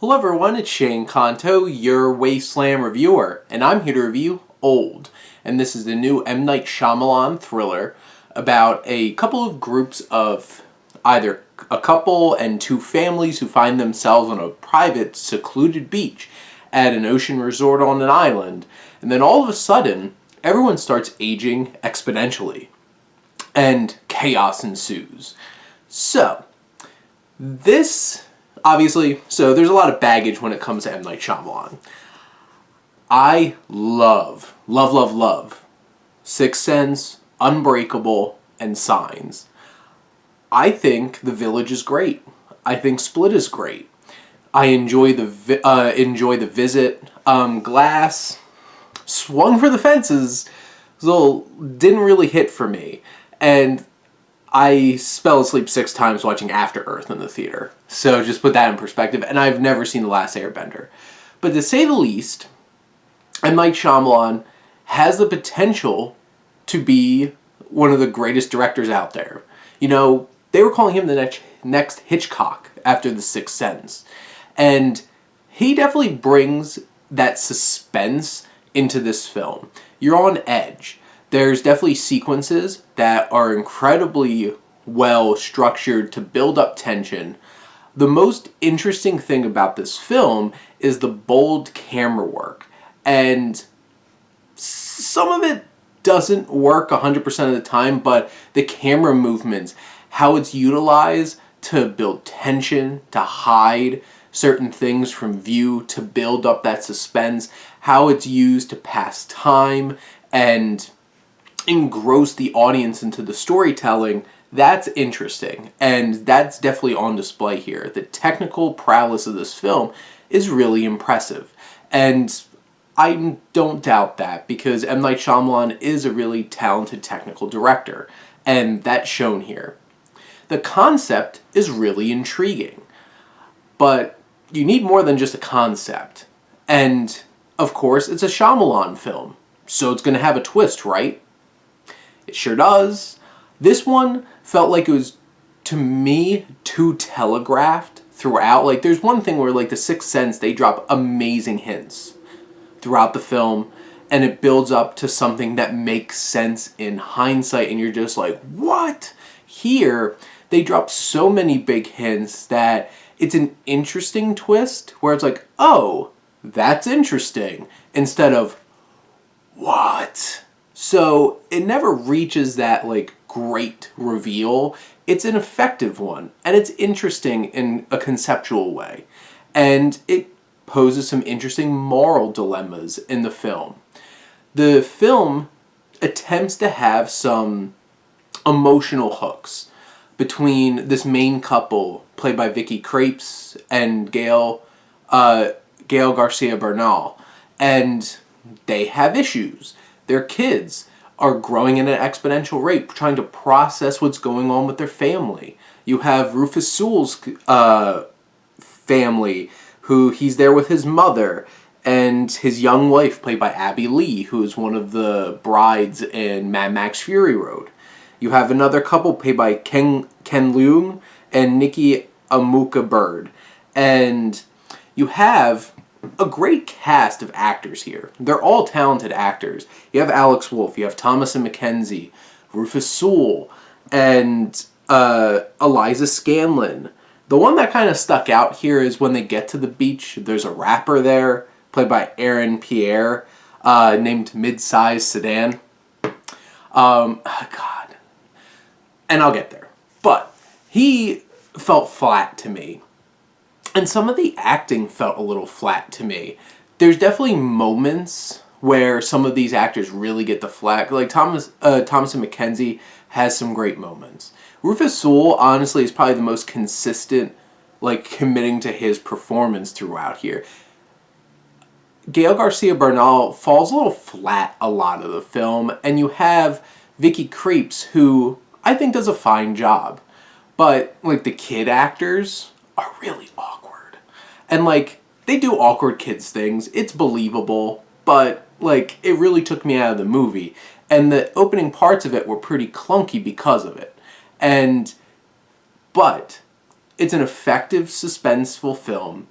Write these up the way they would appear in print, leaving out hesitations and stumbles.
Hello everyone, it's Shane Kanto, your Wasteland reviewer, and I'm here to review Old. And this is the new M. Night Shyamalan thriller about a couple of groups of either a couple and two families who find themselves on a private, secluded beach at an ocean resort on an island. And then all of a sudden, everyone starts aging exponentially, and chaos ensues. So, there's a lot of baggage when it comes to M. Night Shyamalan. I love Sixth Sense, Unbreakable, and Signs. I think The Village is great. I think Split is great. I enjoy the Visit. Glass swung for the fences, so didn't really hit for me. And I fell asleep 6 times watching After Earth in the theater. So just put that in perspective. And I've never seen The Last Airbender. But to say the least, M. Night Shyamalan has the potential to be one of the greatest directors out there. You know, they were calling him the next Hitchcock after The Sixth Sense. And he definitely brings that suspense into this film. You're on edge. There's definitely sequences that are incredibly well structured to build up tension. The most interesting thing about this film is the bold camera work. And some of it doesn't work 100% of the time, but the camera movements, how it's utilized to build tension, to hide certain things from view, to build up that suspense, how it's used to pass time and engross the audience into the storytelling, that's interesting. And that's definitely on display here. The technical prowess of this film is really impressive. And I don't doubt that, because M. Night Shyamalan is a really talented technical director. And that's shown here. The concept is really intriguing. But you need more than just a concept. And, of course, it's a Shyamalan film. So it's going to have a twist, right? It sure does. This one felt like it was, to me, too telegraphed throughout. Like, there's one thing where, like, The Sixth Sense, they drop amazing hints throughout the film, and it builds up to something that makes sense in hindsight, and you're just like, what? Here, they drop so many big hints that it's an interesting twist, where it's like, oh, that's interesting, instead of, what? So it never reaches that, like, great reveal. It's an effective one, and it's interesting in a conceptual way. And it poses some interesting moral dilemmas in the film. The film attempts to have some emotional hooks between this main couple, played by Vicky Krieps and Gail Garcia Bernal. And they have issues. Their kids are growing at an exponential rate, trying to process what's going on with their family. You have Rufus Sewell's family, who he's there with his mother, and his young wife, played by Abby Lee, who is one of the brides in Mad Max Fury Road. You have another couple, played by Ken Leung and Nikki Amuka Bird. And you have a great cast of actors here. They're all talented actors. You have Alex Wolff, you have Thomasin McKenzie, Rufus Sewell, and Eliza Scanlon. The one that kind of stuck out here is when they get to the beach, there's a rapper there, played by Aaron Pierre, named Midsize Sedan. God. And I'll get there. But he felt flat to me. And some of the acting felt a little flat to me. There's definitely moments where some of these actors really get the flack. Like Thomasin McKenzie has some great moments. Rufus Sewell, honestly, is probably the most consistent, like, committing to his performance throughout here. Gail Garcia Bernal falls a little flat a lot of the film. And you have Vicky Krieps, who I think does a fine job. But, like, the kid actors are really awkward. And, like, they do awkward kids things. It's believable, but, like, it really took me out of the movie. And the opening parts of it were pretty clunky because of it. But it's an effective, suspenseful film.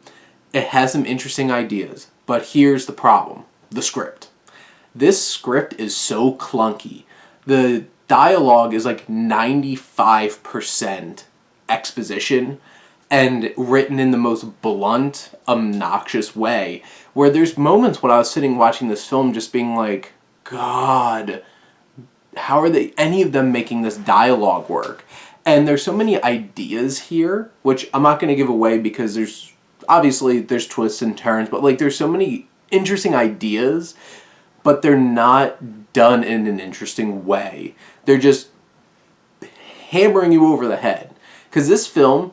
It has some interesting ideas, but here's the problem. The script. This script is so clunky. The dialogue is like 95% exposition and written in the most blunt, obnoxious way, where there's moments when I was sitting watching this film just being like, God, how are any of them making this dialogue work? And there's so many ideas here, which I'm not going to give away because there's twists and turns, but like there's so many interesting ideas, but they're not done in an interesting way. They're just hammering you over the head. Because this film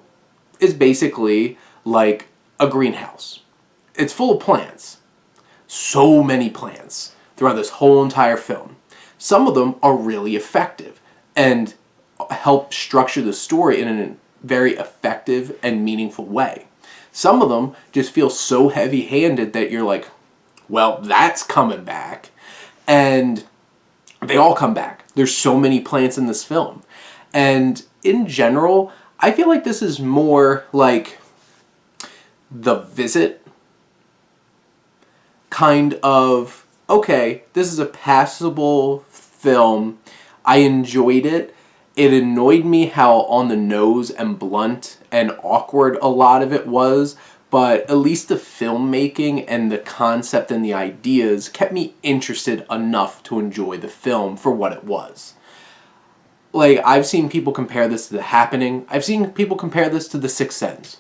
is basically like a greenhouse. It's full of plants. So many plants throughout this whole entire film. Some of them are really effective and help structure the story in a very effective and meaningful way. Some of them just feel so heavy-handed that you're like, well, that's coming back. And they all come back. There's so many plants in this film. And in general, I feel like this is more like The Visit. Kind of, okay, this is a passable film. I enjoyed it. It annoyed me how on the nose and blunt and awkward a lot of it was, but at least the filmmaking and the concept and the ideas kept me interested enough to enjoy the film for what it was. Like, I've seen people compare this to The Happening. I've seen people compare this to The Sixth Sense.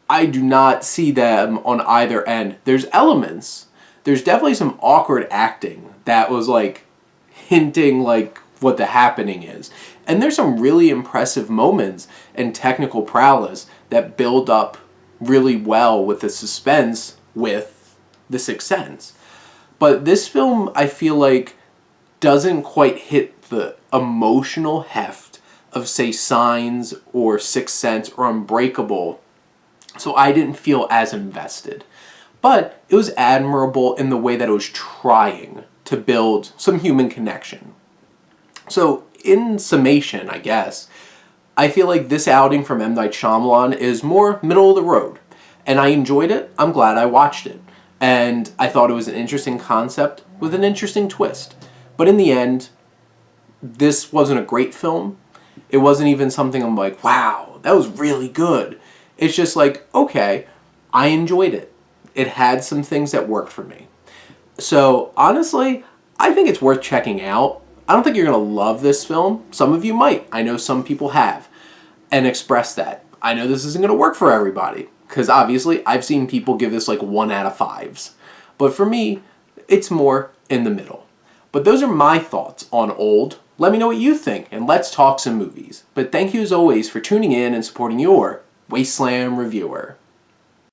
I do not see them on either end. There's elements. There's definitely some awkward acting that was like hinting like what The Happening is. And there's some really impressive moments and technical prowess that build up really well with the suspense with The Sixth Sense. But this film, I feel like, doesn't quite hit the emotional heft of, say, Signs or Sixth Sense or Unbreakable. So I didn't feel as invested. But it was admirable in the way that it was trying to build some human connection. So, in summation, I guess, I feel like this outing from M. Night Shyamalan is more middle of the road. And I enjoyed it. I'm glad I watched it. And I thought it was an interesting concept with an interesting twist. But in the end, this wasn't a great film. It wasn't even something I'm like, wow, that was really good. It's just like, okay, I enjoyed it. It had some things that worked for me. So, honestly, I think it's worth checking out. I don't think you're going to love this film. Some of you might. I know some people have and expressed that. I know this isn't going to work for everybody because obviously I've seen people give this like 1 out of 5s. But for me, it's more in the middle. But those are my thoughts on Old. Let me know what you think and let's talk some movies. But thank you as always for tuning in and supporting your Wasteland reviewer.